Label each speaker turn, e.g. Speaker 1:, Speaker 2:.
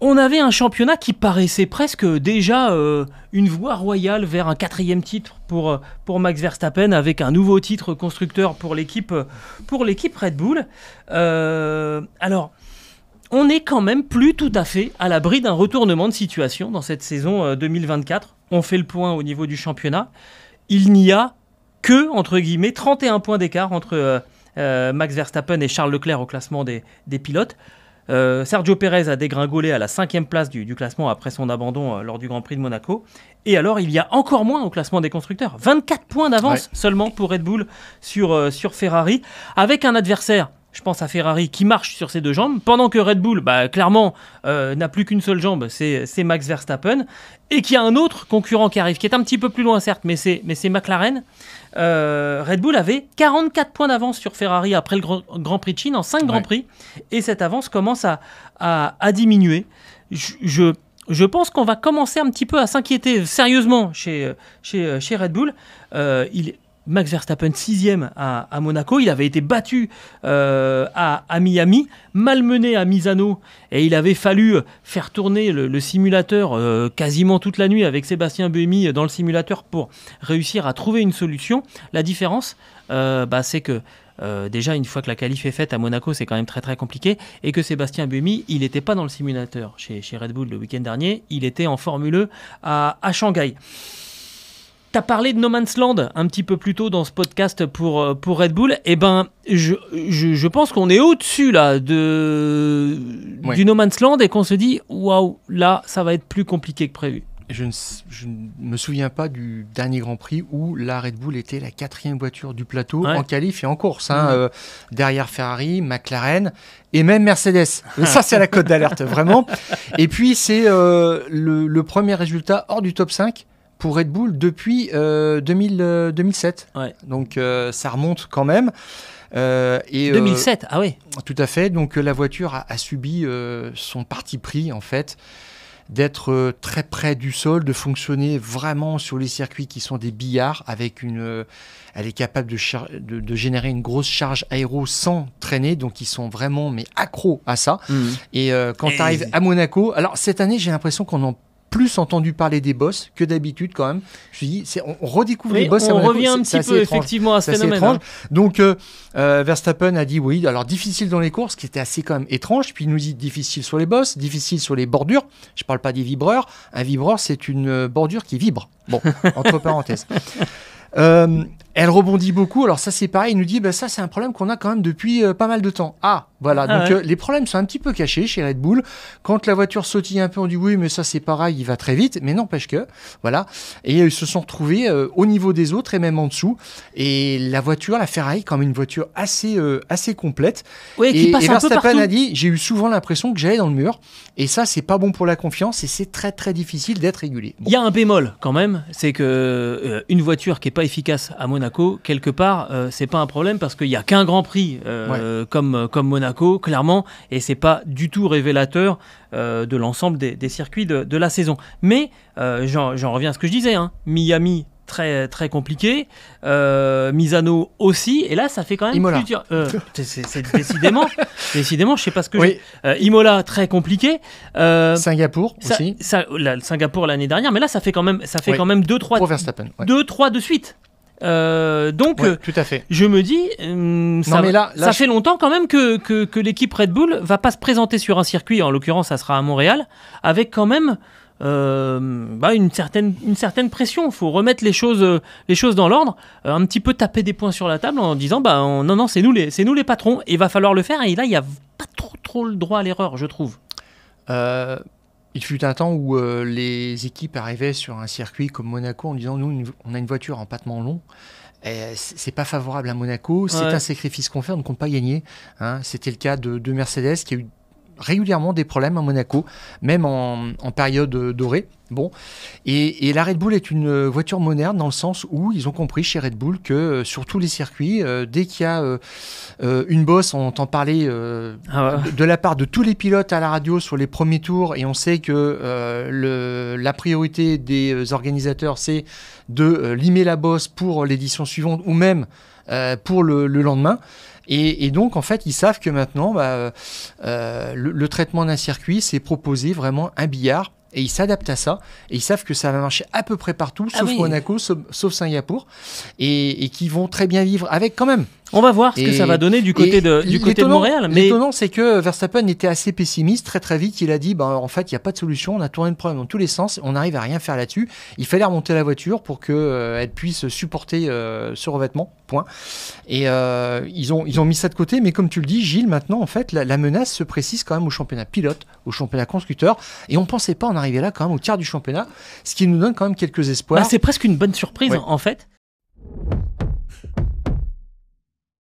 Speaker 1: On avait un championnat qui paraissait presque déjà une voie royale vers un 4e titre pour Max Verstappen, avec un nouveau titre constructeur pour l'équipe Red Bull. Alors, on n'est quand même plus tout à fait à l'abri d'un retournement de situation dans cette saison 2024. On fait le point au niveau du championnat. Il n'y a que, entre guillemets, 31 points d'écart entre Max Verstappen et Charles Leclerc au classement des pilotes. Sergio Pérez a dégringolé à la 5e place du classement après son abandon lors du Grand Prix de Monaco. Et alors, il y a encore moins au classement des constructeurs. 24 points d'avance seulement pour Red Bull sur Ferrari, avec un adversaire, je pense à Ferrari, qui marche sur ses deux jambes, pendant que Red Bull, clairement, n'a plus qu'une seule jambe, c'est Max Verstappen, et qu'il y a un autre concurrent qui arrive, qui est un petit peu plus loin certes, mais c'est McLaren. Red Bull avait 44 points d'avance sur Ferrari après le Grand Prix de Chine en 5 Grands Prix, et cette avance commence à diminuer. Je pense qu'on va commencer un petit peu à s'inquiéter sérieusement chez Red Bull. Max Verstappen 6e à Monaco, il avait été battu à Miami, malmené à Misano, et il avait fallu faire tourner le simulateur quasiment toute la nuit avec Sébastien Buemi dans le simulateur pour réussir à trouver une solution. La différence, c'est que déjà une fois que la qualif est faite à Monaco, c'est quand même très très compliqué, et que Sébastien Buemi, il n'était pas dans le simulateur chez Red Bull le week-end dernier, il était en Formule E à Shanghai. Tu as parlé de No Man's Land un petit peu plus tôt dans ce podcast pour Red Bull. Eh ben, je pense qu'on est au-dessus là du No Man's Land et qu'on se dit waouh, là, ça va être plus compliqué que prévu.
Speaker 2: Je ne me souviens pas du dernier Grand Prix où la Red Bull était la 4e voiture du plateau en qualif et en course. Derrière Ferrari, McLaren et même Mercedes. Ça, c'est la cote d'alerte, vraiment. Et puis, c'est le premier résultat hors du top 5 pour Red Bull depuis 2007. Donc, ça remonte quand même.
Speaker 1: 2007, ah oui.
Speaker 2: Tout à fait. Donc, la voiture a subi son parti pris, en fait, d'être très près du sol, de fonctionner vraiment sur les circuits qui sont des billards, avec elle est capable de générer une grosse charge aéro sans traîner, donc ils sont vraiment accros à ça. Et quand tu arrives à Monaco, alors cette année j'ai l'impression qu'on en plus entendu parler des boss que d'habitude quand même. Je me dis, on redécouvre les boss à Monaco.
Speaker 1: On revient un petit peu effectivement à ce phénomène.
Speaker 2: Donc Verstappen a dit oui, alors difficile dans les courses, ce qui était assez quand même étrange. Puis il nous dit difficile sur les bosses, difficile sur les bordures. Je parle pas des vibreurs. Un vibreur, c'est une bordure qui vibre. Bon, entre parenthèses. Elle rebondit beaucoup. Alors ça c'est pareil, il nous dit ça c'est un problème qu'on a quand même depuis pas mal de temps. Les problèmes sont un petit peu cachés chez Red Bull. Quand la voiture sautille un peu, on dit oui mais ça c'est pareil, il va très vite, mais n'empêche que voilà. Et ils se sont retrouvés au niveau des autres et même en dessous. Et la Ferrari quand même une voiture assez complète.
Speaker 1: Oui, qui passe un peu
Speaker 2: Verstappen
Speaker 1: partout.
Speaker 2: a dit j'ai eu souvent l'impression que j'allais dans le mur. Et ça c'est pas bon pour la confiance et c'est très très difficile d'être régulier.
Speaker 1: Il y a un bémol quand même, c'est que une voiture qui est pas efficace à Monaco, quelque part, c'est pas un problème parce qu'il y a qu'un Grand Prix comme Monaco, clairement, et c'est pas du tout révélateur de l'ensemble des circuits de la saison. Mais j'en reviens à ce que je disais, Miami très très compliqué, Misano aussi, et là ça fait quand même
Speaker 2: Imola.
Speaker 1: plusieurs. C'est décidément, je sais pas ce que j'ai. Imola très compliqué.
Speaker 2: Singapour aussi.
Speaker 1: Singapour l'année dernière, mais là ça fait quand même 2-3
Speaker 2: pour Verstappen.
Speaker 1: 2-3 de suite. Donc,
Speaker 2: tout à fait.
Speaker 1: je me dis, ça fait longtemps quand même que l'équipe Red Bull va pas se présenter sur un circuit, en l'occurrence ça sera à Montréal, avec quand même une certaine pression. Il faut remettre les choses dans l'ordre, un petit peu taper des points sur la table en disant non, c'est nous les patrons, et il va falloir le faire, et là il n'y a pas trop le droit à l'erreur, je trouve.
Speaker 2: Il fut un temps où les équipes arrivaient sur un circuit comme Monaco en disant nous on a une voiture en pattement long. C'est pas favorable à Monaco, c'est un sacrifice qu'on fait, on ne compte pas gagner. C'était le cas de Mercedes qui a eu régulièrement des problèmes à Monaco, même en période dorée. Bon, et la Red Bull est une voiture moderne dans le sens où ils ont compris chez Red Bull que sur tous les circuits, dès qu'il y a une bosse, on entend parler de la part de tous les pilotes à la radio sur les premiers tours, et on sait que la priorité des organisateurs c'est de limer la bosse pour l'édition suivante, ou même pour le lendemain. Et donc, en fait, ils savent que maintenant, le traitement d'un circuit, c'est proposer vraiment un billard. Et ils s'adaptent à ça. Et ils savent que ça va marcher à peu près partout, sauf Monaco, sauf Singapour. Et qui vont très bien vivre avec quand même.
Speaker 1: On va voir ce que ça va donner du côté de Montréal. Mais
Speaker 2: l'étonnant, c'est que Verstappen était assez pessimiste. Très très vite, il a dit en fait, il n'y a pas de solution. On a tourné le problème dans tous les sens. On n'arrive à rien faire là-dessus. Il fallait remonter la voiture pour qu'elle puisse supporter ce revêtement. Point. Et ils ont mis ça de côté. Mais comme tu le dis, Gilles, maintenant, en fait, la menace se précise quand même au championnat pilote, au championnat constructeur. Et on ne pensait pas en arriver là quand même au tiers du championnat. Ce qui nous donne quand même quelques espoirs.
Speaker 1: C'est presque une bonne surprise en fait.